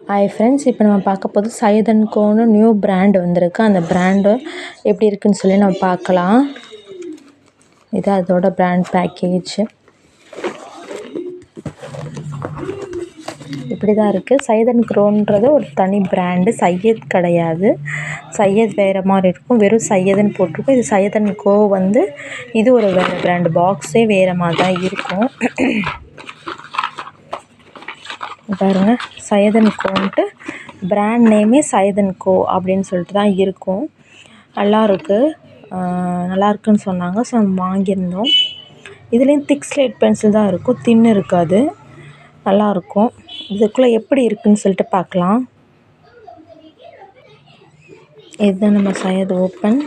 Hi friends, இப்போ நம்ம பார்க்க போது சையத் அண்ட் கோன்னு நியூ பிராண்ட் வந்திருக்கு. அந்த பிராண்டு எப்படி இருக்குன்னு சொல்லி நம்ம பார்க்கலாம். இது அதோட பிராண்ட் பேக்கேஜ் இப்படி தான் இருக்குது. சையத் அண்ட் கோன்றது ஒரு தனி பிராண்டு, சையத் கிடையாது. சையத் வேறு மாதிரி இருக்கும், வெறும் சையதுன்னு போட்டிருக்கும். இது சையத் அண்ட் கோ வந்து இது ஒரு வேறு பிராண்டு, பாக்ஸே வேறு மாதிரி தான் இருக்கும். பாருங்க, சையத் அண்ட் கோன்ட்டு பிராண்ட் நேமே சையத் அண்ட் கோ அப்படின்னு சொல்லிட்டு தான் இருக்கும். நல்லாயிருக்குன்னு சொன்னாங்க. ஸோ நம்ம வாங்கியிருந்தோம். இதுலேயும் திக் ஸ்லேட் பென்சில் தான் இருக்கும், தின்னு இருக்காது. நல்லாயிருக்கும். இதுக்குள்ளே எப்படி இருக்குதுன்னு சொல்லிட்டு பார்க்கலாம். இதுதான் நம்ம சையத் ஓப்பன்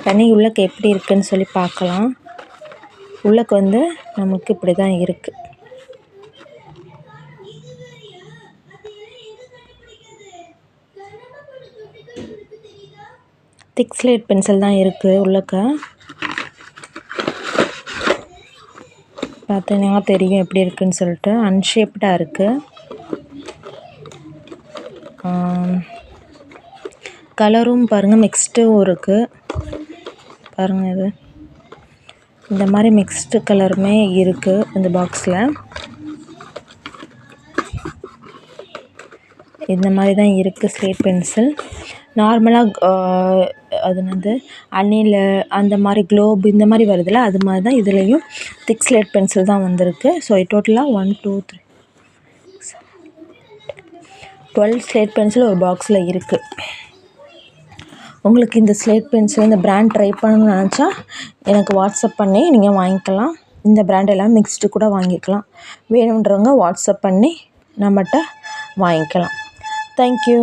பண்ணி உள்ளக்கு எப்படி இருக்குதுன்னு சொல்லி பார்க்கலாம். உள்ளக்கு வந்து நமக்கு இப்படி தான் இருக்குது. திக் ஸ்லேட் பென்சில் தான் இருக்குது. உள்ளக்க பார்த்தீங்கன்னா தெரியும் எப்படி இருக்குதுன்னு சொல்லிட்டு. அன்ஷேப்டாக இருக்குது. கலரும் பாருங்கள் மிக்ஸ்டும் இருக்குது. பாருங்கள், இது இந்த மாதிரி மிக்ஸ்டு கலருமே இருக்குது இந்த பாக்ஸில். இந்த மாதிரி தான் இருக்குது ஸ்லேட் பென்சில். நார்மலாக அது வந்து அணில் அந்த மாதிரி க்ளோப் இந்த மாதிரி வருதுல்ல, அது மாதிரி தான் இதுலேயும் திக் ஸ்லேட் பென்சில் தான் வந்திருக்கு. ஸோ டோட்டலாக 1 2 3 12 ஸ்லேட் பென்சில் ஒரு பாக்ஸில் இருக்குது. உங்களுக்கு இந்த ஸ்லேட் பென்சில் இந்த பிராண்ட் ட்ரை பண்ணணும்னு நினச்சா எனக்கு வாட்ஸ்அப் பண்ணி நீங்கள் வாங்கிக்கலாம். இந்த பிராண்ட் எல்லாம் மிக்ஸ்டு கூட வாங்கிக்கலாம். வேணுன்றவங்க வாட்ஸ்அப் பண்ணி நம்மகிட்ட வாங்கிக்கலாம். தேங்க்யூ.